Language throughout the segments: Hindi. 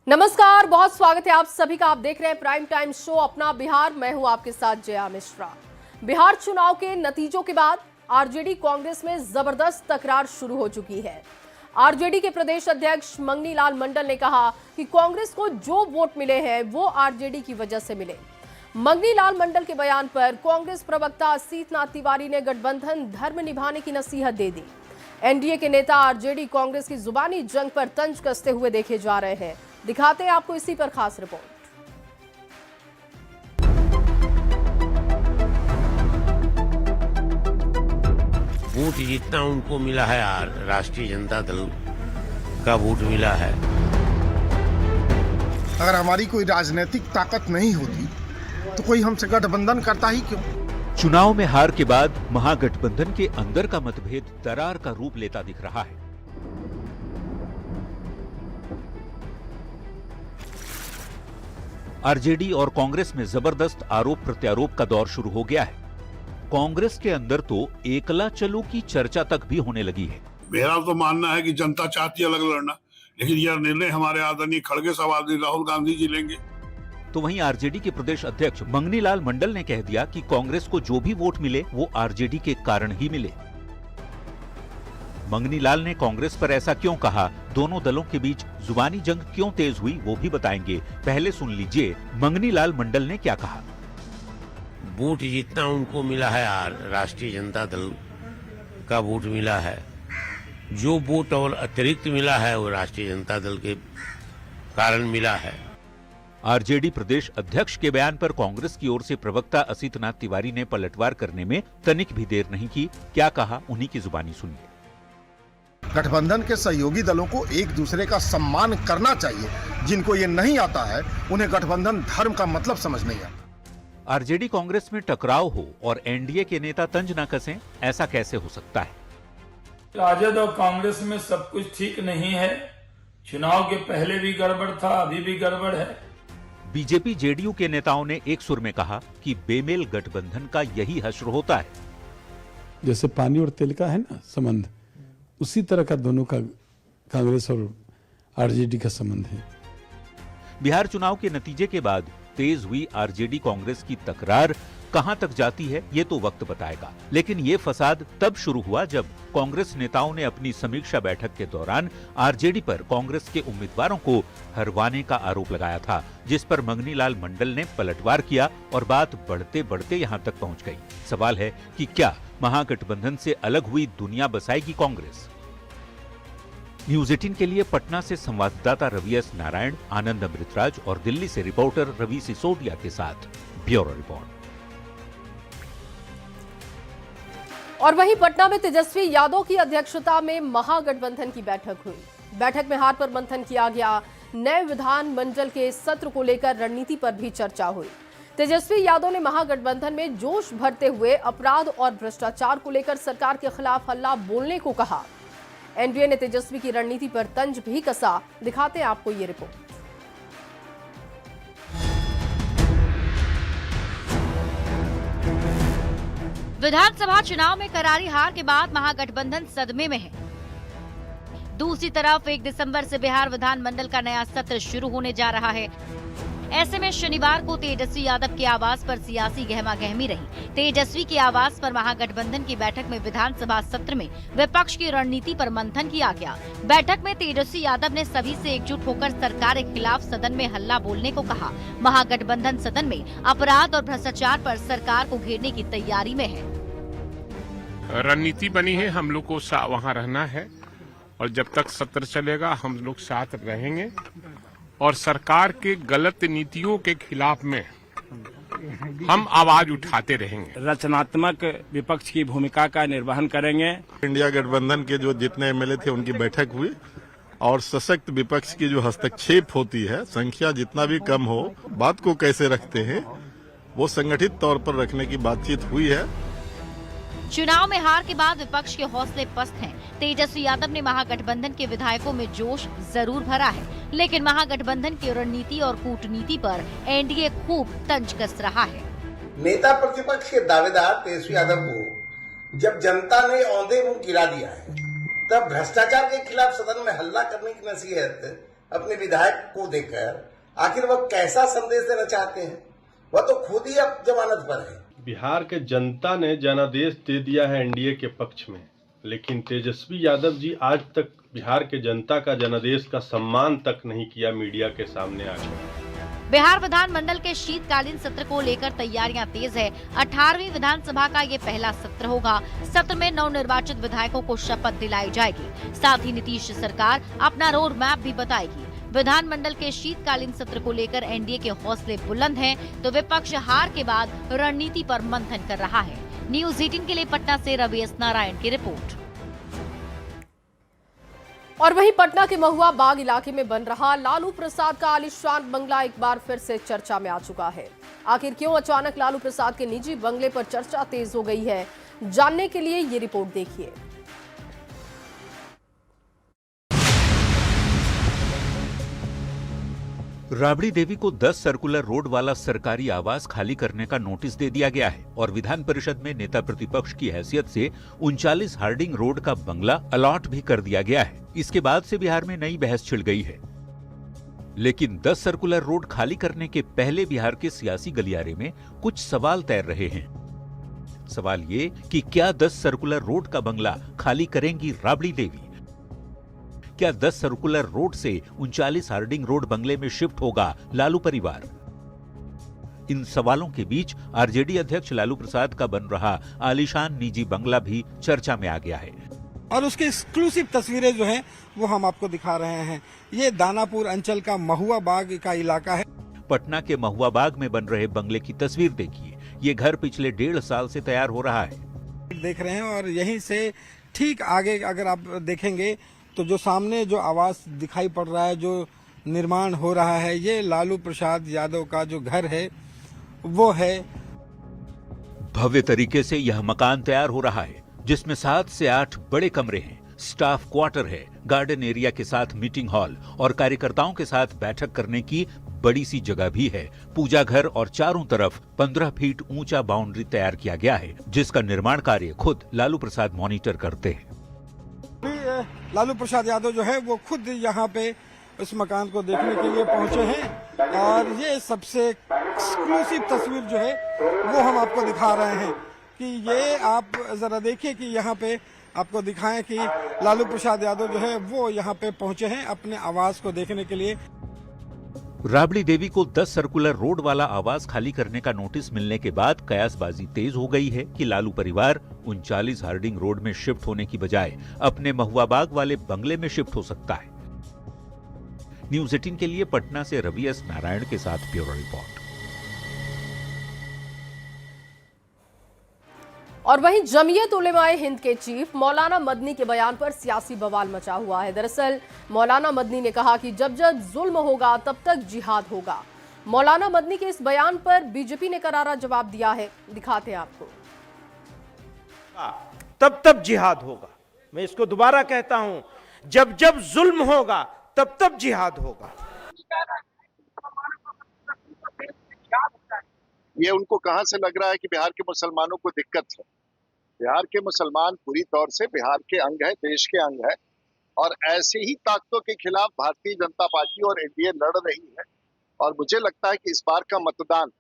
नमस्कार, बहुत स्वागत है आप सभी का। आप देख रहे हैं प्राइम टाइम शो अपना बिहार। मैं हूं आपके साथ जया मिश्रा। बिहार चुनाव के नतीजों के बाद आरजेडी कांग्रेस में जबरदस्त तकरार शुरू हो चुकी है। आरजेडी के प्रदेश अध्यक्ष मंगनी लाल मंडल ने कहा कि कांग्रेस को जो वोट मिले हैं वो आरजेडी की वजह से मिले। मंगनी लाल मंडल के बयान पर कांग्रेस प्रवक्ता असीतनाथ तिवारी ने गठबंधन धर्म निभाने की नसीहत दे दी। एनडीए के नेता आरजेडी कांग्रेस की जुबानी जंग पर तंज कसते हुए देखे जा रहे हैं। दिखाते हैं आपको इसी पर खास रिपोर्ट। वोट जितना उनको मिला है, राष्ट्रीय जनता दल का वोट मिला है। अगर हमारी कोई राजनीतिक ताकत नहीं होती तो कोई हमसे गठबंधन करता ही क्यों? चुनाव में हार के बाद महागठबंधन के अंदर का मतभेद दरार का रूप लेता दिख रहा है। आरजेडी और कांग्रेस में जबरदस्त आरोप प्रत्यारोप का दौर शुरू हो गया है। कांग्रेस के अंदर तो एकला चलो की चर्चा तक भी होने लगी है। मेरा तो मानना है कि जनता चाहती है अलग लड़ना, लेकिन यह निर्णय हमारे आदरणीय खड़गे सभापति राहुल गांधी जी लेंगे। तो वहीं आरजेडी के प्रदेश अध्यक्ष मंगनी लाल मंडल ने कह दिया कि कांग्रेस को जो भी वोट मिले वो आरजेडी के कारण ही मिले। मंगनी लाल ने कांग्रेस पर ऐसा क्यों कहा, दोनों दलों के बीच जुबानी जंग क्यों तेज हुई, वो भी बताएंगे। पहले सुन लीजिए मंगनी लाल मंडल ने क्या कहा। वोट जितना उनको मिला है, राष्ट्रीय जनता दल का वोट मिला है। जो वोट और अतिरिक्त मिला है वो राष्ट्रीय जनता दल के कारण मिला है। आरजेडी प्रदेश अध्यक्ष के बयान पर कांग्रेस की ओर से प्रवक्ता असीतनाथ तिवारी ने पलटवार करने में तनिक भी देर नहीं की। क्या कहा, उन्हीं की जुबानी सुनिए। गठबंधन के सहयोगी दलों को एक दूसरे का सम्मान करना चाहिए। जिनको ये नहीं आता है उन्हें गठबंधन धर्म का मतलब समझ नहीं आता। आरजेडी कांग्रेस में टकराव हो और एनडीए के नेता तंज न कसें, ऐसा कैसे हो सकता है? राजद और कांग्रेस में सब कुछ ठीक नहीं है। चुनाव के पहले भी गड़बड़ था, अभी भी गड़बड़ है। बीजेपी जेडीयू के नेताओं ने एक सुर में कहा कि बेमेल गठबंधन का यही हश्र होता है। जैसे पानी और तेल का है ना संबंध, उसी तरह का दोनों का कांग्रेस और आरजेडी का संबंध है। बिहार चुनाव के नतीजे के बाद तेज हुई आरजेडी कांग्रेस की तकरार कहां तक जाती है ये तो वक्त बताएगा। लेकिन ये फसाद तब शुरू हुआ जब कांग्रेस नेताओं ने अपनी समीक्षा बैठक के दौरान आरजेडी पर कांग्रेस के उम्मीदवारों को हरवाने का आरोप लगाया था, जिस पर मंगनी लाल मंडल ने पलटवार किया और बात बढ़ते बढ़ते यहां तक पहुंच गई। सवाल है कि क्या महागठबंधन से अलग हुई दुनिया बसाएगी कांग्रेस? न्यूज 18 के लिए पटना से संवाददाता रवि एस नारायण, आनंद अमृतराज और दिल्ली से रिपोर्टर रवि सिसोदिया के साथ ब्यूरो रिपोर्ट। और वहीं पटना में तेजस्वी यादव की अध्यक्षता में महागठबंधन की बैठक हुई। बैठक में हाथ पर मंथन किया गया। नए विधानमंडल के सत्र को लेकर रणनीति पर भी चर्चा हुई। तेजस्वी यादव ने महागठबंधन में जोश भरते हुए अपराध और भ्रष्टाचार को लेकर सरकार के खिलाफ हल्ला बोलने को कहा। एनडीए ने तेजस्वी की रणनीति पर तंज भी कसा। दिखाते हैं आपको ये रिपोर्ट। विधानसभा चुनाव में करारी हार के बाद महागठबंधन सदमे में है। दूसरी तरफ 1 दिसंबर से बिहार विधानमंडल का नया सत्र शुरू होने जा रहा है। ऐसे में शनिवार को तेजस्वी यादव के आवास पर सियासी गहमागहमी रही। तेजस्वी के आवास पर महागठबंधन की बैठक में विधानसभा सत्र में विपक्ष की रणनीति पर मंथन किया गया। बैठक में तेजस्वी यादव ने सभी से एकजुट होकर सरकार के खिलाफ सदन में हल्ला बोलने को कहा। महागठबंधन सदन में अपराध और भ्रष्टाचार पर सरकार को घेरने की तैयारी में है। रणनीति बनी है, हम लोग को वहाँ रहना है और जब तक सत्र चलेगा हम लोग साथ रहेंगे और सरकार के गलत नीतियों के खिलाफ में हम आवाज उठाते रहेंगे। रचनात्मक विपक्ष की भूमिका का निर्वहन करेंगे। इंडिया गठबंधन के जो जितने एमएलए थे उनकी बैठक हुई और सशक्त विपक्ष की जो हस्तक्षेप होती है, संख्या जितना भी कम हो, बात को कैसे रखते हैं वो संगठित तौर पर रखने की बातचीत हुई है। चुनाव में हार के बाद विपक्ष के हौसले पस्त हैं। तेजस्वी यादव ने महागठबंधन के विधायकों में जोश जरूर भरा है, लेकिन महागठबंधन की रणनीति और कूटनीति पर एनडीए खूब तंज कस रहा है। नेता प्रतिपक्ष के दावेदार तेजस्वी यादव को जब जनता ने औंधे मुंह गिरा दिया है, तब भ्रष्टाचार के खिलाफ सदन में हल्ला करने की नसीहत अपने विधायक को देकर आखिर वह कैसा संदेश देना चाहते हैं? वह तो खुद ही अब जमानत पर है। बिहार के जनता ने जनादेश दे दिया है एनडीए के पक्ष में, लेकिन तेजस्वी यादव जी आज तक बिहार के जनता का जनादेश का सम्मान तक नहीं किया मीडिया के सामने आकर। बिहार विधानमंडल के शीतकालीन सत्र को लेकर तैयारियां तेज है। 18वीं विधानसभा का ये पहला सत्र होगा। सत्र में नवनिर्वाचित विधायकों को शपथ दिलाई जाएगी। साथ ही नीतीश सरकार अपना रोड मैप भी बताएगी। विधानमंडल के शीतकालीन सत्र को लेकर एनडीए के हौसले बुलंद हैं, तो विपक्ष हार के बाद रणनीति पर मंथन कर रहा है। न्यूज़ 18 के लिए पटना से रवि एस नारायण की रिपोर्ट। और वहीं पटना के महुआ बाग इलाके में बन रहा लालू प्रसाद का आलीशान बंगला एक बार फिर से चर्चा में आ चुका है। आखिर क्यों अचानक लालू प्रसाद के निजी बंगले पर चर्चा तेज हो गई है, जानने के लिए ये रिपोर्ट देखिए। राबड़ी देवी को 10 सर्कुलर रोड वाला सरकारी आवास खाली करने का नोटिस दे दिया गया है और विधान परिषद में नेता प्रतिपक्ष की हैसियत से 39 हार्डिंग रोड का बंगला अलॉट भी कर दिया गया है। इसके बाद से बिहार में नई बहस छिड़ गई है। लेकिन 10 सर्कुलर रोड खाली करने के पहले बिहार के सियासी गलियारे में कुछ सवाल तैर रहे हैं। सवाल ये कि क्या 10 सर्कुलर रोड का बंगला खाली करेंगी राबड़ी देवी? क्या 10 सर्कुलर रोड से 39 हार्डिंग रोड बंगले में शिफ्ट होगा लालू परिवार? इन सवालों के बीच आरजेडी अध्यक्ष लालू प्रसाद का बन रहा आलीशान निजी बंगला भी चर्चा में आ गया है और उसकी एक्सक्लूसिव तस्वीरें जो हैं वो हम आपको दिखा रहे हैं। ये दानापुर अंचल का महुआ बाग का इलाका है। पटना के महुआ बाग में बन रहे बंगले की तस्वीर देखिए। ये घर पिछले 1.5 साल से तैयार हो रहा है। देख रहे हैं और यहीं से ठीक आगे अगर आप देखेंगे तो जो सामने जो आवास दिखाई पड़ रहा है, जो निर्माण हो रहा है, ये लालू प्रसाद यादव का जो घर है वो है। भव्य तरीके से यह मकान तैयार हो रहा है जिसमें 7 से 8 बड़े कमरे हैं, स्टाफ क्वार्टर है, गार्डन एरिया के साथ मीटिंग हॉल और कार्यकर्ताओं के साथ बैठक करने की बड़ी सी जगह भी है। पूजा घर और चारों तरफ 15 फीट ऊंचा बाउंड्री तैयार किया गया है जिसका निर्माण कार्य खुद लालू प्रसाद मॉनिटर करते हैं। लालू प्रसाद यादव जो है वो खुद यहाँ पे इस मकान को देखने के लिए पहुंचे हैं और ये सबसे एक्सक्लूसिव तस्वीर जो है वो हम आपको दिखा रहे हैं कि ये आप जरा देखिए कि यहाँ पे आपको दिखाएं कि लालू प्रसाद यादव जो है वो यहाँ पे पहुंचे हैं अपने आवास को देखने के लिए। राबड़ी देवी को 10 सर्कुलर रोड वाला आवास खाली करने का नोटिस मिलने के बाद कयासबाजी तेज हो गई है कि लालू परिवार 39 हार्डिंग रोड में शिफ्ट होने की बजाय अपने महुआ बाग वाले बंगले में शिफ्ट हो सकता है। न्यूज़ 18 के लिए पटना से रवि एस नारायण के साथ ब्यूरो रिपोर्ट। और वहीं जमीयत उलेमाए हिंद के चीफ मौलाना मदनी के बयान पर सियासी बवाल मचा हुआ है। दरअसल मौलाना मदनी ने कहा कि जब जब जुल्म होगा तब तक जिहाद होगा। मौलाना मदनी के इस बयान पर बीजेपी ने करारा जवाब दिया है, दिखाते हैं आपको। तब तब जिहाद होगा। मैं इसको दोबारा कहता हूं, जब जब जुल्म होगा तब तब जिहाद होगा। ये उनको कहां से लग रहा है कि बिहार के मुसलमानों को दिक्कत है? बिहार के मुसलमान पूरी तौर से बिहार के अंग है, देश के अंग है और ऐसे ही ताकतों के खिलाफ भारतीय जनता पार्टी और एनडीए लड़ रही है। और मुझे लगता है कि इस बार का मतदान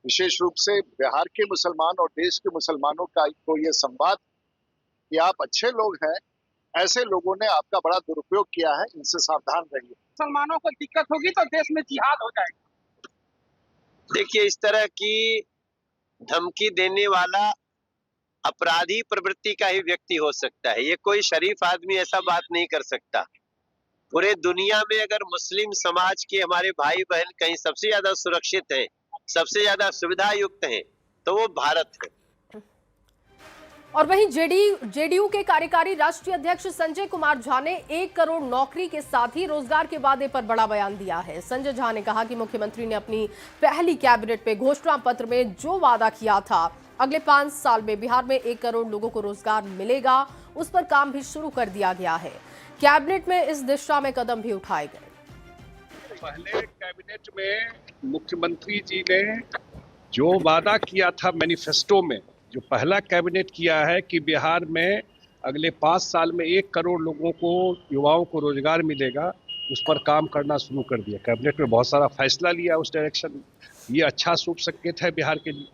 विशेष रूप से बिहार के मुसलमान और देश के मुसलमानों का तो ये संवाद कि आप अच्छे लोग हैं, ऐसे लोगों ने आपका बड़ा दुरुपयोग किया है, इनसे सावधान रहिए। मुसलमानों को दिक्कत होगी तो देश में जिहाद हो जाएगा। देखिए, इस तरह की धमकी देने वाला अपराधी प्रवृत्ति का ही व्यक्ति हो सकता है। ये कोई शरीफ आदमी ऐसा बात नहीं कर सकता। पूरे दुनिया में अगर मुस्लिम समाज के हमारे भाई बहन कहीं सबसे ज्यादा सुरक्षित हैं, सबसे ज्यादा सुविधा युक्त हैं, तो वो भारत है। और वहीं जेडीयू के कार्यकारी राष्ट्रीय अध्यक्ष संजय कुमार झा ने 1 करोड़ नौकरी के साथ ही रोजगार के वादे पर बड़ा बयान दिया है। संजय झा ने कहा कि मुख्यमंत्री ने अपनी पहली कैबिनेट में घोषणा पत्र में जो वादा किया था, अगले 5 साल में बिहार में 1 करोड़ लोगों को रोजगार मिलेगा, उस पर काम भी शुरू कर दिया गया है। कैबिनेट में इस दिशा में कदम भी उठाए गए। पहले कैबिनेट में मुख्यमंत्री जी ने जो वादा किया था मैनिफेस्टो में, जो पहला कैबिनेट किया है कि बिहार में अगले 5 साल में 1 करोड़ लोगों को, युवाओं को रोजगार मिलेगा, उस पर काम करना शुरू कर दिया। कैबिनेट में बहुत सारा फैसला लिया उस डायरेक्शन में। ये अच्छा शुभ संकेत है बिहार के लिए।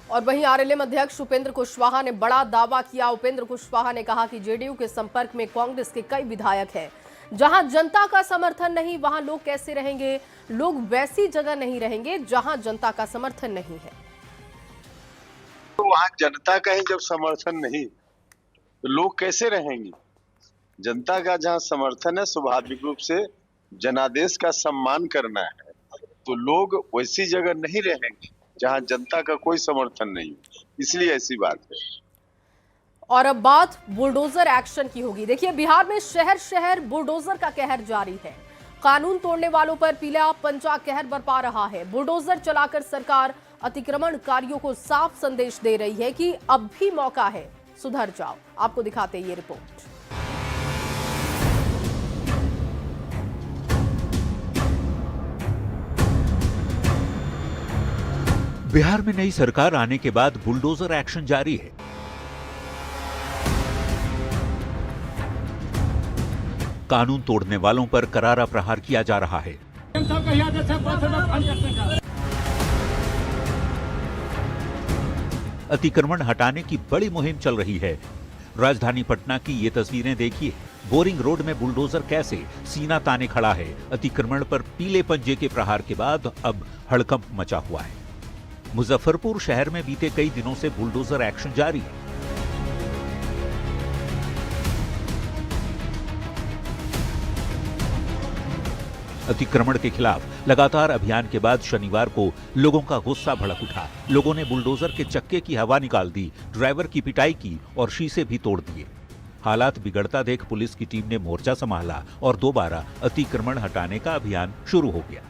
और वहीं आरएलएम अध्यक्ष उपेंद्र कुशवाहा ने बड़ा दावा किया। उपेंद्र कुशवाहा ने कहा कि जेडीयू के संपर्क में कांग्रेस के कई विधायक हैं। जहां जनता का समर्थन नहीं वहां लोग कैसे रहेंगे? लोग वैसी जगह नहीं रहेंगे जहां जनता का समर्थन नहीं है। तो वहां जनता का ही जब समर्थन नहीं तो लोग कैसे रहेंगे? जनता का जहां समर्थन है, स्वाभाविक रूप से जनादेश का सम्मान करना है, तो लोग वैसी जगह नहीं रहेंगे जहां जनता का कोई समर्थन नहीं, इसलिए ऐसी बात है। और अब बात बुलडोजर एक्शन की होगी। देखिए, बिहार में शहर शहर बुलडोजर का कहर जारी है। कानून तोड़ने वालों पर पीला पंजा कहर बरपा रहा है। बुलडोजर चलाकर सरकार अतिक्रमणकारियों को साफ संदेश दे रही है कि अब भी मौका है, सुधर जाओ। आपको दिखाते हैं ये रिपोर्ट। बिहार में नई सरकार आने के बाद बुलडोजर एक्शन जारी है। कानून तोड़ने वालों पर करारा प्रहार किया जा रहा है। अतिक्रमण हटाने की बड़ी मुहिम चल रही है। राजधानी पटना की ये तस्वीरें देखिए। बोरिंग रोड में बुलडोजर कैसे सीना ताने खड़ा है। अतिक्रमण पर पीले पंजे के प्रहार के बाद अब हड़कंप मचा हुआ है। मुजफ्फरपुर शहर में बीते कई दिनों से बुलडोजर एक्शन जारी है। अतिक्रमण के खिलाफ लगातार अभियान के बाद शनिवार को लोगों का गुस्सा भड़क उठा। लोगों ने बुलडोजर के चक्के की हवा निकाल दी, ड्राइवर की पिटाई की और शीशे भी तोड़ दिए। हालात बिगड़ता देख पुलिस की टीम ने मोर्चा संभाला और दोबारा अतिक्रमण हटाने का अभियान शुरू हो गया।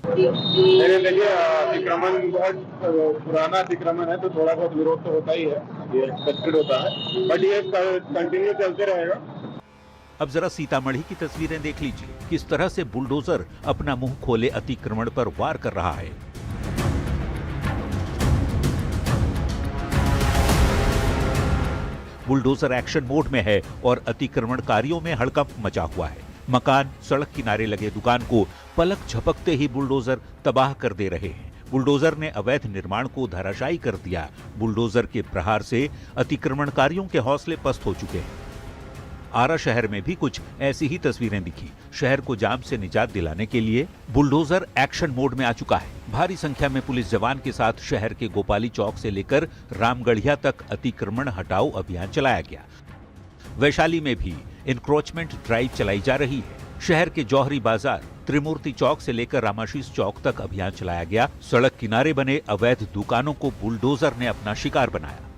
देखिए, अतिक्रमण बहुत पुराना अतिक्रमण है, तो थोड़ा बहुत विरोध तो होता ही है, ये एक्सपेक्टेड होता है, बट ये कंटिन्यू चलते रहेगा। अब जरा सीतामढ़ी की तस्वीरें देख लीजिए। किस तरह से बुलडोजर अपना मुंह खोले अतिक्रमण पर वार कर रहा है। बुलडोजर एक्शन मोड में है और अतिक्रमणकारियों में हड़कंप मचा हुआ है। मकान, सड़क किनारे लगे दुकान को पलक झपकते ही बुलडोजर तबाह कर दे रहे हैं। बुलडोजर ने अवैध निर्माण को धराशायी कर दिया। बुलडोजर के प्रहार से अतिक्रमणकारियों के हौसले पस्त हो चुके हैं। आरा शहर में भी कुछ ऐसी ही तस्वीरें दिखी। शहर को जाम से निजात दिलाने के लिए बुलडोजर एक्शन मोड में आ चुका है। भारी संख्या में पुलिस जवान के साथ शहर के गोपाली चौक से लेकर रामगढ़िया तक अतिक्रमण हटाओ अभियान चलाया गया। वैशाली में भी इंक्रोचमेंट ड्राइव चलाई जा रही है। शहर के जौहरी बाजार, त्रिमूर्ति चौक से लेकर रामाशीष चौक तक अभियान चलाया गया। सड़क किनारे बने अवैध दुकानों को बुलडोजर ने अपना शिकार बनाया।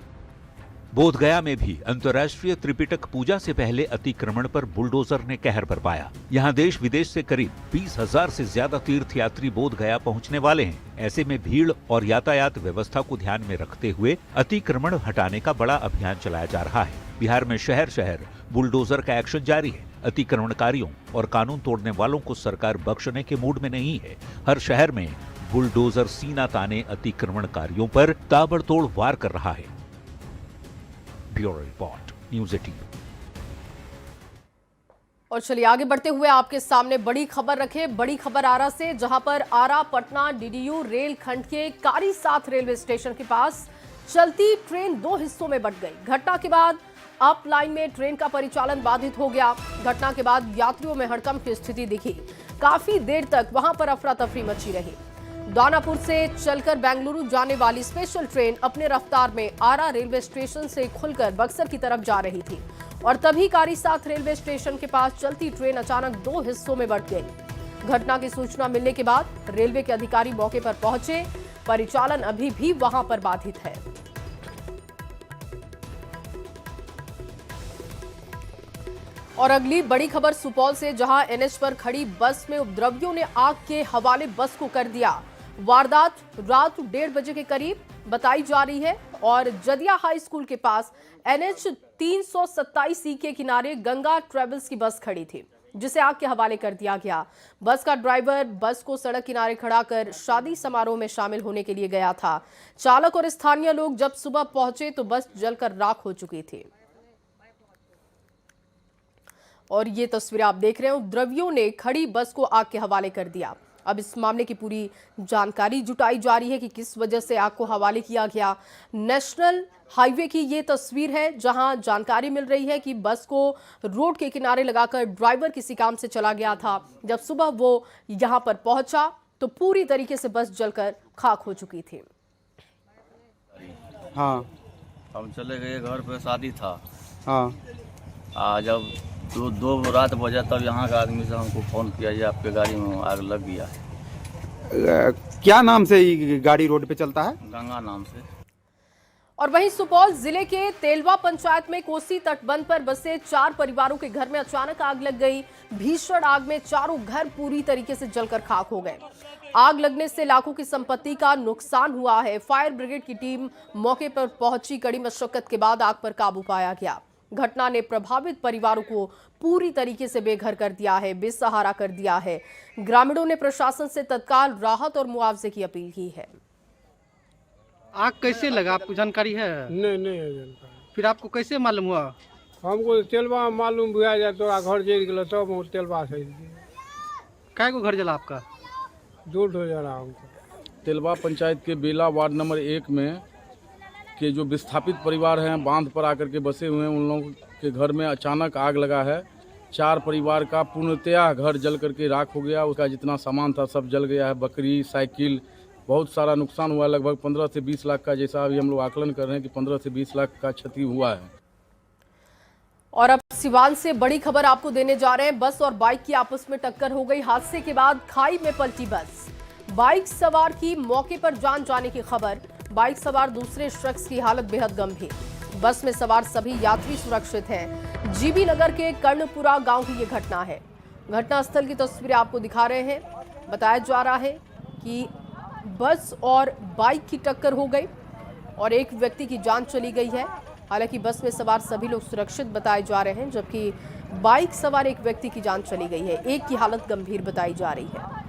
बोधगया में भी अंतर्राष्ट्रीय त्रिपिटक पूजा से पहले अतिक्रमण पर बुलडोजर ने कहर बरपाया। यहाँ देश विदेश से करीब 20,000 से ज्यादा तीर्थयात्री बोधगया पहुँचने वाले हैं। ऐसे में भीड़ और यातायात व्यवस्था को ध्यान में रखते हुए अतिक्रमण हटाने का बड़ा अभियान चलाया जा रहा है। बिहार में शहर शहर बुलडोजर का एक्शन जारी है। अतिक्रमणकारियों और कानून तोड़ने वालों को सरकार बख्शने के मूड में नहीं है। हर शहर में बुलडोजर सीना ताने अतिक्रमणकारियों पर ताबड़तोड़ वार कर रहा है। Bureau report, news 18। और चलिए आगे बढ़ते हुए आपके सामने बड़ी खबर रखे। बड़ी खबर आरा से, जहां पर आरा पटना डीडीयू रेल खंड के कारी साथ रेलवे स्टेशन के पास चलती ट्रेन 2 हिस्सों में बंट गई। घटना के बाद अप लाइन में ट्रेन का परिचालन बाधित हो गया। घटना के बाद यात्रियों में हड़कंप की स्थिति दिखी। काफी देर तक वहां पर अफरा तफरी मची रही। दानापुर से चलकर बेंगलुरु जाने वाली स्पेशल ट्रेन अपने रफ्तार में आरा रेलवे स्टेशन से खुलकर बक्सर की तरफ जा रही थी और तभी कारीसाथ रेलवे स्टेशन के पास चलती ट्रेन अचानक 2 हिस्सों में बंट गई। घटना की सूचना मिलने के बाद रेलवे के अधिकारी मौके पर पहुंचे। परिचालन अभी भी वहां पर बाधित है। और अगली बड़ी खबर सुपौल से, जहां एनएच पर खड़ी बस में उपद्रवियों ने आग के हवाले बस को कर दिया। वारदात रात 1:30 बजे के करीब बताई जा रही है और जदिया हाई स्कूल के पास एनएच 327 के किनारे गंगा ट्रेवल्स की बस खड़ी थी, जिसे आग के हवाले कर दिया गया। बस का ड्राइवर बस को सड़क किनारे खड़ा कर शादी समारोह में शामिल होने के लिए गया था। चालक और स्थानीय लोग जब सुबह पहुंचे तो बस जलकर राख हो चुकी थी। और ये तस्वीर आप देख रहे हो, उपद्रवियों ने खड़ी बस को आग के हवाले कर दिया। अब इस मामले की पूरी जानकारी जुटाई जा रही है कि किस वजह से आग को हवाले किया गया। नेशनल हाईवे की ये तस्वीर है जहां जानकारी मिल रही है कि बस को रोड के किनारे लगाकर ड्राइवर किसी काम से चला गया था। जब सुबह वो यहां पर पहुंचा तो पूरी तरीके से बस जलकर खाक हो चुकी थी। हाँ, हम चले गए घर पे, शादी था। हाँ, जब दो रात बजा तब यहाँ का आदमी से हमको फोन किया कि आपके गाड़ी में आग लग गया है। क्या नाम से ये गाड़ी रोड पे चलता है? गंगा नाम से। और वहीं सुपौल जिले के तेलवा पंचायत में कोसी तटबंध पर बसे 4 परिवारों के घर में अचानक आग लग गई। भीषण आग में चारों घर पूरी तरीके से जलकर खाक हो गए। आग लगने से लाखों की संपत्ति का नुकसान हुआ है। फायर ब्रिगेड की टीम मौके पर पहुंची। कड़ी मशक्कत के बाद आग पर काबू पाया गया। घटना ने प्रभावित परिवारों को पूरी तरीके से बेघर कर दिया है, बेसहारा कर दिया है। ग्रामीणों ने प्रशासन से तत्काल राहत और मुआवजे की अपील की है। आग कैसे लगा, आपको जानकारी है? नहीं जानकारी। फिर आपको कैसे मालूम हुआ? हमको तेलवा मालूम हुआ जाए तो घर जल गया तो तेलवा से काय को घर जला आपका? दूर हो जा रहा हमको। तेलवा पंचायत के बेला वार्ड नंबर 1 में के जो विस्थापित परिवार हैं, बांध पर आकर के बसे हुए हैं, उन लोगों के घर में अचानक आग लगा है। 4 परिवार का पूर्णतया घर जल करके राख हो गया। उसका जितना सामान था सब जल गया है। बकरी, साइकिल, बहुत सारा नुकसान हुआ। लगभग 15 से 20 लाख का, जैसा अभी हम लोग आकलन कर रहे हैं कि 15 से 20 लाख का क्षति हुआ है। और अब सिवान से बड़ी खबर आपको देने जा रहे हैं। बस और बाइक की आपस में टक्कर हो गई। हादसे के बाद खाई में पलटी बस। बाइक सवार की मौके पर जान जाने की खबर। बाइक सवार दूसरे शख्स की हालत बेहद गंभीर। बस में सवार सभी यात्री सुरक्षित हैं। जीबी नगर के कर्णपुरा गांव की ये घटना है। घटनास्थल की तस्वीरें आपको दिखा रहे हैं। बताया जा रहा है कि बस और बाइक की टक्कर हो गई और एक व्यक्ति की जान चली गई है। हालांकि बस में सवार सभी लोग सुरक्षित बताए जा रहे हैं, जबकि बाइक सवार एक व्यक्ति की जान चली गई है। एक की हालत गंभीर बताई जा रही है।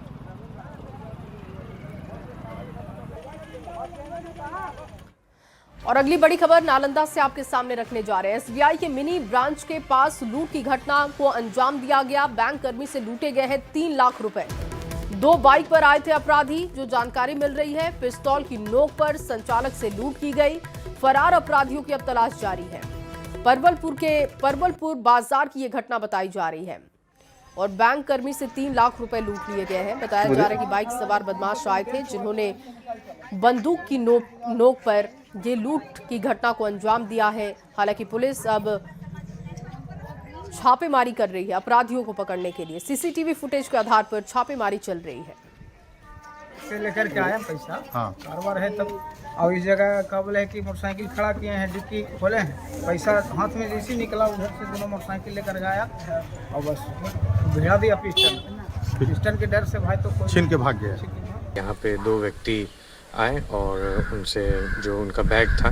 और अगली बड़ी खबर नालंदा से आपके सामने रखने जा रहे हैं। एसबीआई के मिनी ब्रांच के पास लूट की घटना को अंजाम दिया गया। बैंक कर्मी से लूटे गए हैं 3 लाख रुपए। 2 बाइक पर आए थे अपराधी। जो जानकारी मिल रही है, पिस्तौल की नोक पर संचालक से लूट की गई। फरार अपराधियों की अब तलाश जारी है। परवलपुर बाजार की यह घटना बताई जा रही है और बैंक कर्मी से 3 लाख रुपए लूट लिए गए हैं। बताया जा रहा है कि बाइक सवार बदमाश आए थे जिन्होंने बंदूक की नोक पर ये लूट की घटना को अंजाम दिया है। हालांकि पुलिस अब छापेमारी कर रही है अपराधियों को पकड़ने के लिए। सीसीटीवी फुटेज के आधार पर छापेमारी चल रही है। से लेकर के आया पैसा, कारोबार है तब, और इस जगह का बोले है कि मोटरसाइकिल खड़ा किए हैं, डिक्की खोले हैं, पैसा हाथ में जैसे निकला उधर से दोनों मोटरसाइकिल लेकर गया और बस भिड़ा दिया पिस्टन के डर से भाई तो छीन के भाग गया। यहाँ पे 2 व्यक्ति आए और उनसे जो उनका बैग था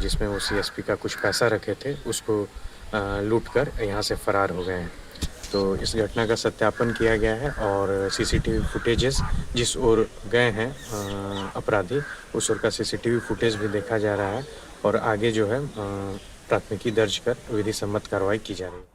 जिसमें वो सीएसपी का कुछ पैसा रखे थे उसको लूटकर यहाँ से फरार हो गए हैं। तो इस घटना का सत्यापन किया गया है और सीसीटीवी फुटेजेस जिस ओर गए हैं अपराधी उस ओर का सीसीटीवी फुटेज भी देखा जा रहा है और आगे जो है प्राथमिकी दर्ज कर विधि सम्मत कार्रवाई की जा रही है।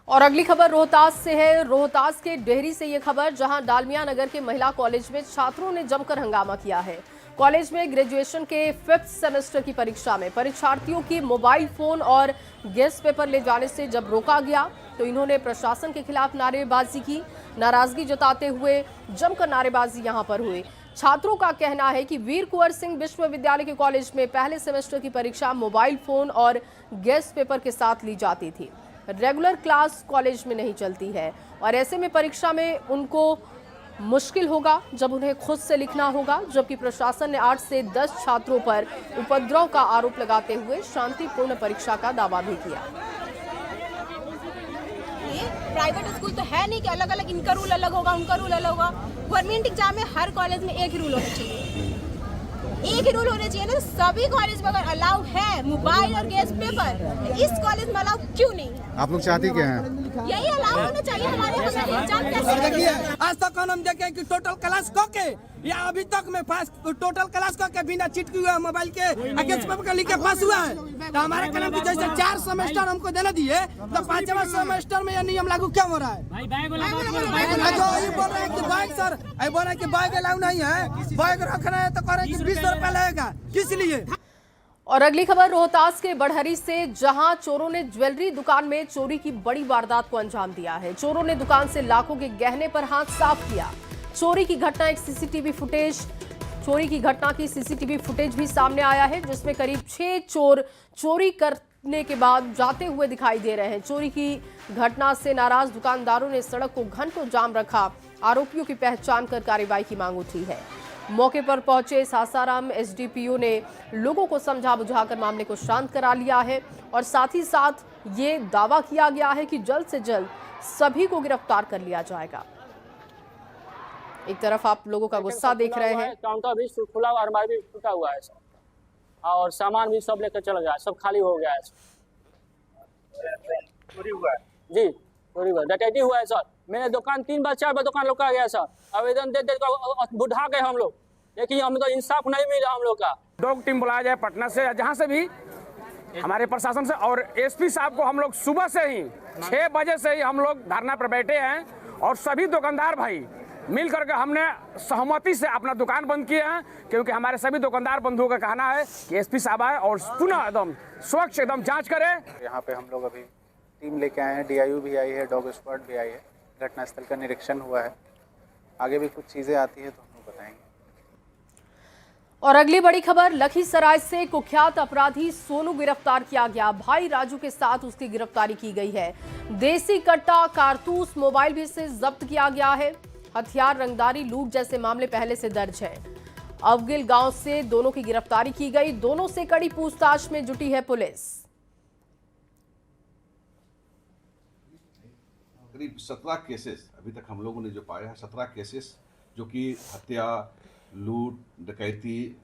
और अगली खबर रोहतास से है। रोहतास के डेहरी से ये खबर, जहां डालमिया नगर के महिला कॉलेज में छात्रों ने जमकर हंगामा किया है। कॉलेज में ग्रेजुएशन के 5th सेमेस्टर की परीक्षा में परीक्षार्थियों की मोबाइल फोन और गेस्ट पेपर ले जाने से जब रोका गया तो इन्होंने प्रशासन के खिलाफ नारेबाजी की। नाराजगी जताते हुए जमकर नारेबाजी यहां पर हुई। छात्रों का कहना है कि वीर कुंवर सिंह विश्वविद्यालय के कॉलेज में पहले सेमेस्टर की परीक्षा मोबाइल फोन और गेस्ट पेपर के साथ ली जाती थी। रेगुलर क्लास कॉलेज में नहीं चलती है और ऐसे में परीक्षा में उनको मुश्किल होगा जब उन्हें खुद से लिखना होगा। जबकि प्रशासन ने 8 से 10 छात्रों पर उपद्रव का आरोप लगाते हुए शांतिपूर्ण परीक्षा का दावा भी किया। प्राइवेट स्कूल तो है नहीं कि अलग अलग इनका रूल अलग होगा उनका रूल अलग होगा। गवर्नमेंट एग्जाम में हर कॉलेज में एक ही रूल होना चाहिए, एक ही रूल होना चाहिए ना। सभी कॉलेज में अगर अलाउ है मोबाइल और गेस्ट पेपर, इस कॉलेज में अलाउ क्यों नहीं? आप लोग चाहते क्या हैं? यही अलाउ होना चाहिए हमारे हमें एग्जाम कैसे देखिए आज तक हम देखे कि टोटल क्लास को के या अभी तक में पास टोटल क्लास को के बिना चिटकी हुआ मोबाइल के अगेंस्ट पेपर का लिख के पास हुआ है। तो हमारे कलम की जैसे 4 सेमेस्टर हमको देना दिए तो 5वां सेमेस्टर में यह नियम लागू क्यों हो रहा है? जो ये बोल रहे हैं कि बैग सर ये बोल रहे हैं कि बैग अलाउ नहीं है, बैग रखना है तो करें कि 20 रुपए लगेगा, किस लिए? और अगली खबर रोहतास के बढ़हरी से, जहां चोरों ने ज्वेलरी दुकान में चोरी की बड़ी वारदात को अंजाम दिया है। चोरों ने दुकान से लाखों के गहने पर हाथ साफ किया। चोरी की घटना की सीसीटीवी फुटेज भी सामने आया है, जिसमें करीब 6 चोर चोरी करने के बाद जाते हुए दिखाई दे रहे हैं। चोरी की घटना से नाराज दुकानदारों ने सड़क को घंटों जाम रखा। आरोपियों की पहचान कर कार्रवाई की मांग उठी है। मौके पर पहुंचे सासाराम एसडीपीओ ने लोगों को समझा बुझाकर मामले को शांत करा लिया है और साथ ही साथ ये दावा किया गया है कि जल्द से जल्द सभी को गिरफ्तार कर लिया जाएगा। एक तरफ आप लोगों का गुस्सा देख रहे हैं। काउंटर भी खुला हुआ, अलमारी भी टूटा हुआ है और सामान भी सब लेकर चला गया, सब खाली हो गया है। चोरी हुआ है जी, चोरी हुआ, डकैती हुआ है सर। मैंने दुकान 3 बार 4 बार दुकान लुका गया सर। आवेदन दे बुढ़ा गए हम लोग, लेकिन हमें तो इंसाफ नहीं मिला हम लोग का। डॉग टीम बुलाया जाए पटना से, जहाँ से भी हमारे प्रशासन से, और एसपी साहब को हम लोग सुबह से ही 6 बजे से ही हम लोग धरना पर बैठे हैं और सभी दुकानदार भाई मिल करके हमने सहमति से अपना दुकान बंद किए हैं, क्योंकि हमारे सभी दुकानदार बंधुओं का कहना है कि एसपी साहब आए और पुनः एकदम स्वच्छ एकदम जांच करें। यहाँ पे हम लोग अभी टीम लेके आए हैं, डीआईयू भी आई है, डॉग स्क्वाड भी आई है, घटनास्थल का निरीक्षण हुआ है। आगे भी कुछ चीजें आती है तो हम लोग बताएंगे। और अगली बड़ी खबर, लखीसराय से कुख्यात अपराधी सोनू गिरफ्तार किया गया। भाई राजू के साथ उसकी गिरफ्तारी की गई है। देसी कट्टा, कारतूस, मोबाइल भी से जब्त किया गया है। हथियार, रंगदारी, लूट जैसे मामले पहले से दर्ज है। अवगिल गांव से दोनों की गिरफ्तारी की गई। दोनों से कड़ी पूछताछ में जुटी है पुलिस। करीब 17 केसेस अभी तक हम लोगों ने जो पाया है, 17 केसेस जो कि हत्या, लूट, डकैती,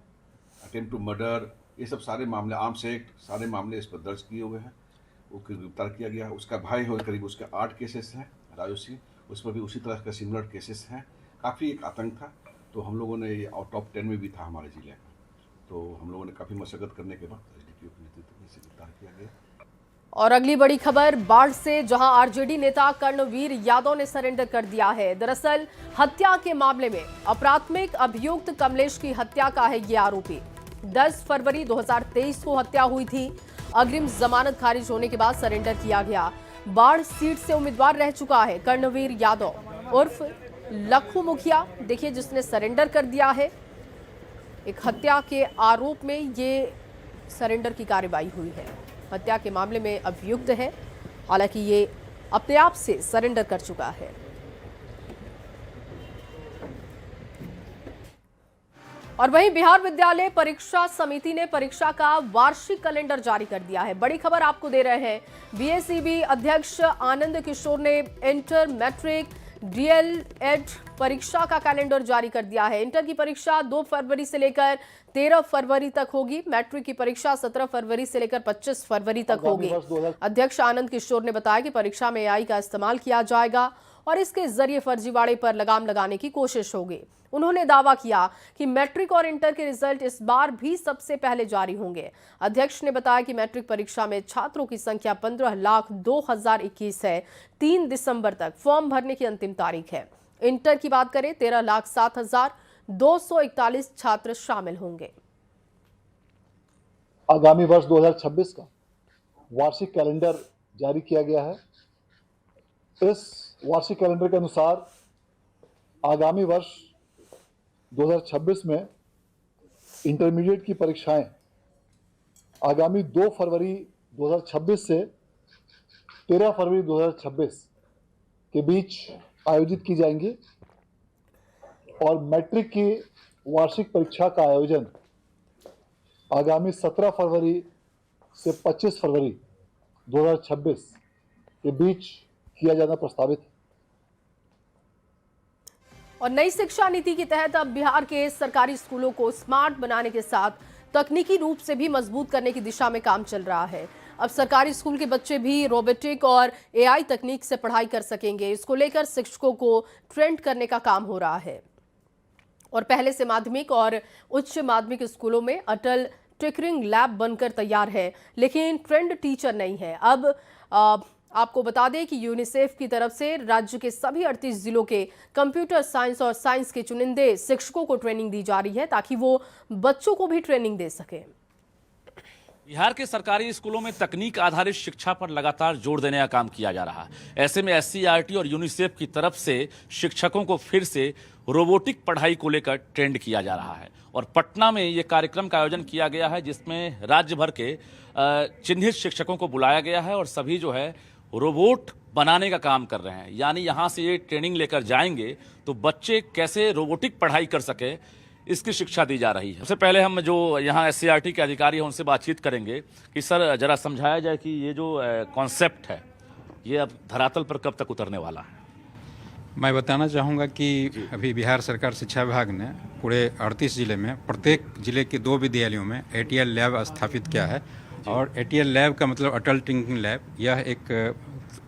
अटेम्प्ट टू मर्डर, ये सब सारे मामले, आर्म्स एक्ट, सारे मामले इस पर दर्ज किए हुए हैं। वो गिरफ्तार किया गया। उसका भाई हो करीब उसके 8 केसेस हैं, राजू सिंह, उस पर भी उसी तरह का सिमिलर केसेस हैं। काफ़ी एक आतंक था, तो हम लोगों ने ये टॉप 10 में भी था हमारे जिले का, तो हम लोगों ने काफ़ी मशक्कत करने के बाद एसडीपीओ के नेतृत्व में इसे गिरफ्तार किया गया। और अगली बड़ी खबर, बाढ़ से, जहां आरजेडी नेता कर्णवीर यादव ने सरेंडर कर दिया है। दरअसल हत्या के मामले में अप्राथमिक अभियुक्त कमलेश की हत्या का है ये आरोपी। 10 फरवरी 2023 को हत्या हुई थी। अग्रिम जमानत खारिज होने के बाद सरेंडर किया गया। बाढ़ सीट से उम्मीदवार रह चुका है कर्णवीर यादव उर्फ लखू मुखिया, देखिए, जिसने सरेंडर कर दिया है। एक हत्या के आरोप में ये सरेंडर की कार्रवाई हुई है। हत्या के मामले में अभियुक्त है, हालांकि ये अपने आप से सरेंडर कर चुका है। और वहीं बिहार विद्यालय परीक्षा समिति ने परीक्षा का वार्षिक कैलेंडर जारी कर दिया है। बड़ी खबर आपको दे रहे हैं। बीएसईबी अध्यक्ष आनंद किशोर ने इंटर, मैट्रिक, डीएलएड परीक्षा का कैलेंडर जारी कर दिया है। इंटर की परीक्षा 2 फरवरी से लेकर 13 फरवरी तक होगी। मैट्रिक की परीक्षा 17 फरवरी से लेकर 25 फरवरी तक होगी। अध्यक्ष आनंद किशोर ने बताया कि परीक्षा में एआई का इस्तेमाल किया जाएगा और इसके जरिए फर्जीवाड़े पर लगाम लगाने की कोशिश होगी। उन्होंने दावा किया कि मैट्रिक और इंटर के रिजल्ट इस बार भी सबसे पहले जारी होंगे। अध्यक्ष ने बताया कि मैट्रिक परीक्षा में छात्रों की संख्या 15,02,021 है। 3 दिसंबर तक फॉर्म भरने की अंतिम तारीख है। इंटर की बात करें, 13,07,241 छात्र शामिल होंगे। आगामी वर्ष 2026 का वार्षिक कैलेंडर जारी किया गया है। इस वार्षिक कैलेंडर के अनुसार आगामी वर्ष 2026 में इंटरमीडिएट की परीक्षाएं आगामी 2 फरवरी 2026 से 13 फरवरी 2026 के बीच आयोजित की जाएंगी और मैट्रिक की वार्षिक परीक्षा का आयोजन आगामी 17 फरवरी से 25 फरवरी 2026 के बीच किया जाना प्रस्तावित है। और नई शिक्षा नीति के तहत अब बिहार के सरकारी स्कूलों को स्मार्ट बनाने के साथ तकनीकी रूप से भी मजबूत करने की दिशा में काम चल रहा है। अब सरकारी स्कूल के बच्चे भी रोबोटिक और एआई तकनीक से पढ़ाई कर सकेंगे। इसको लेकर शिक्षकों को ट्रेंड करने का काम हो रहा है और पहले से माध्यमिक और उच्च माध्यमिक स्कूलों में अटल टिकरिंग लैब बनकर तैयार है, लेकिन ट्रेंड टीचर नहीं है। अब आपको बता दें कि यूनिसेफ की तरफ से राज्य के सभी 38 जिलों के कंप्यूटर साइंस और साइंस के चुनिंदे शिक्षकों को ट्रेनिंग दी जा रही है ताकि वो बच्चों को भी ट्रेनिंग दे सकें। बिहार के सरकारी स्कूलों में तकनीक आधारित शिक्षा पर लगातार जोर देने का काम किया जा रहा है। ऐसे में SCERT और यूनिसेफ की तरफ से शिक्षकों को फिर से रोबोटिक पढ़ाई को लेकर ट्रेंड किया जा रहा है और पटना में ये कार्यक्रम का आयोजन किया गया है, जिसमें राज्य भर के चिन्हित शिक्षकों को बुलाया गया है और सभी जो है रोबोट बनाने का काम कर रहे हैं। यानी यहाँ से ये ट्रेनिंग लेकर जाएंगे तो बच्चे कैसे रोबोटिक पढ़ाई कर सके, इसकी शिक्षा दी जा रही है। सबसे पहले हम जो यहाँ SCERT के अधिकारी हैं उनसे बातचीत करेंगे कि सर जरा समझाया जाए कि ये जो कॉन्सेप्ट है ये अब धरातल पर कब तक उतरने वाला है। मैं बताना चाहूँगा कि अभी बिहार सरकार शिक्षा विभाग ने पूरे 38 जिले में प्रत्येक जिले के 2 विद्यालयों में ATL लैब स्थापित किया है और ATL लैब का मतलब अटल टिंकरिंग लैब। यह एक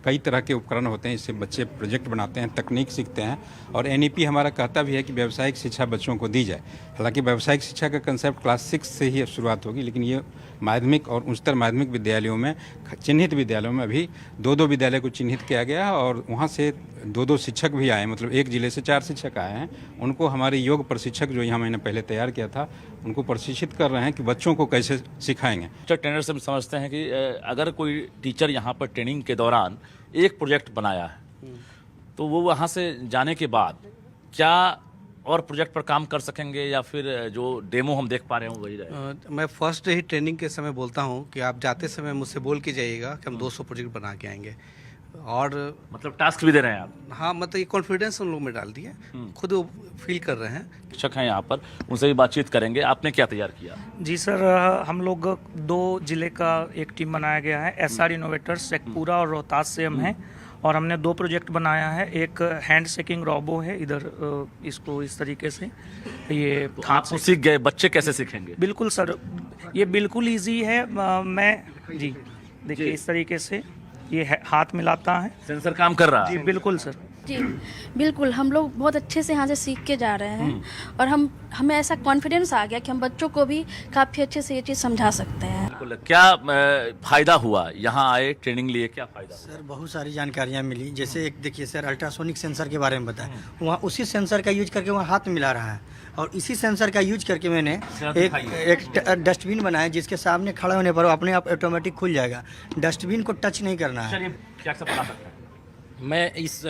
कई तरह के उपकरण होते हैं, इससे बच्चे प्रोजेक्ट बनाते हैं, तकनीक सीखते हैं और NEP हमारा कहता भी है कि व्यावसायिक शिक्षा बच्चों को दी जाए। हालांकि व्यावसायिक शिक्षा का कंसेप्ट क्लास 6 से ही शुरुआत होगी, लेकिन ये माध्यमिक और उच्चतर माध्यमिक विद्यालयों में चिन्हित विद्यालयों में अभी 2-2 विद्यालय को चिन्हित किया गया है और वहाँ से 2-2 शिक्षक भी आए, मतलब एक जिले से 4 शिक्षक आए हैं। उनको हमारे योग प्रशिक्षक जो यहाँ मैंने पहले तैयार किया था उनको प्रशिक्षित कर रहे हैं कि बच्चों को कैसे सिखाएंगे। ट्रेनर से हम समझते हैं कि अगर कोई टीचर यहाँ पर ट्रेनिंग के दौरान एक प्रोजेक्ट बनाया है तो वो वहाँ से जाने के बाद क्या और प्रोजेक्ट पर काम कर सकेंगे या फिर जो डेमो हम देख पा रहे हैं वही रहे। मैं फर्स्ट ही ट्रेनिंग के समय बोलता हूँ कि आप जाते समय मुझसे बोल के जाइएगा कि हम 200 प्रोजेक्ट बना के आएंगे और मतलब टास्क भी दे रहे हैं आप। हाँ, मतलब ये कॉन्फिडेंस हम लोग में डाल दिए, खुद वो फील कर रहे हैं। शिक्षक हैं यहाँ पर, उनसे भी बातचीत करेंगे। आपने क्या तैयार किया? जी सर, हम लोग 2 जिले का एक टीम बनाया गया है। SR इनोवेटर्स शेखपुरा और रोहतास से हम हैं और हमने 2 प्रोजेक्ट बनाया है। एक हैंड शेकिंग रोबो है, इधर इसको इस तरीके से ये हाथ से सीख गए, बच्चे कैसे सीखेंगे? बिल्कुल सर, ये बिल्कुल ईजी है। मैं जी देखिए इस तरीके से ये हाथ मिलाता है, सेंसर काम कर रहा है। जी बिल्कुल सर, जी बिल्कुल। हम लोग बहुत अच्छे से यहाँ से सीख के जा रहे हैं और हमें ऐसा कॉन्फिडेंस आ गया कि हम बच्चों को भी काफ़ी अच्छे से ये चीज़ समझा सकते हैं। बिल्कुल। क्या फायदा हुआ यहाँ आए ट्रेनिंग लिए, क्या फायदा? सर बहुत सारी जानकारियाँ मिली। जैसे एक देखिए सर, अल्ट्रासोनिक सेंसर के बारे में बताएं, वहाँ उसी सेंसर का यूज करके वहाँ हाथ मिला रहा है और इसी सेंसर का यूज करके मैंने एक डस्टबिन बनाया जिसके सामने खड़े होने पर अपने आप ऑटोमेटिक खुल जाएगा। डस्टबिन को टच नहीं करना है। मैं इस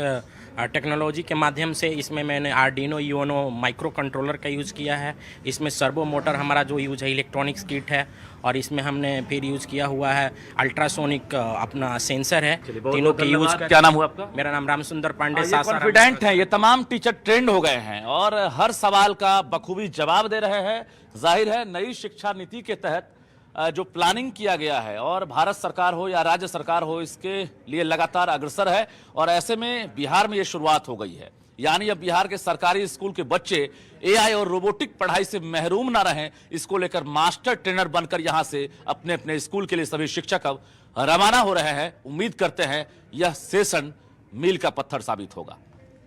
टेक्नोलॉजी के माध्यम से इसमें मैंने आर्डिनो यूनो माइक्रो कंट्रोलर का यूज़ किया है। इसमें सर्वो मोटर हमारा जो यूज है इलेक्ट्रॉनिक्स किट है और इसमें हमने फिर यूज़ किया हुआ है अल्ट्रासोनिक अपना सेंसर है। तीनों के यूज। क्या नाम हुआ आपका? मेरा नाम रामसुंदर पांडे। कॉन्फिडेंट है, ये तमाम टीचर ट्रेंड हो गए हैं और हर सवाल का बखूबी जवाब दे रहे हैं। जाहिर है नई शिक्षा नीति के तहत जो प्लानिंग किया गया है और भारत सरकार हो या राज्य सरकार हो इसके लिए लगातार अग्रसर है और ऐसे में बिहार में ये शुरुआत हो गई है। यानी अब बिहार के सरकारी स्कूल के बच्चे AI और रोबोटिक पढ़ाई से महरूम ना रहें, इसको लेकर मास्टर ट्रेनर बनकर यहां से अपने अपने स्कूल के लिए सभी शिक्षक अब रवाना हो रहे हैं। उम्मीद करते हैं यह सेशन मील का पत्थर साबित होगा।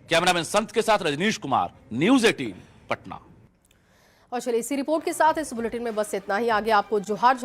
कैमरामैन संत के साथ रजनीश कुमार, न्यूज़ 18 पटना। और चलिए इसी रिपोर्ट के साथ इस बुलेटिन में बस इतना ही। आगे आपको जोहार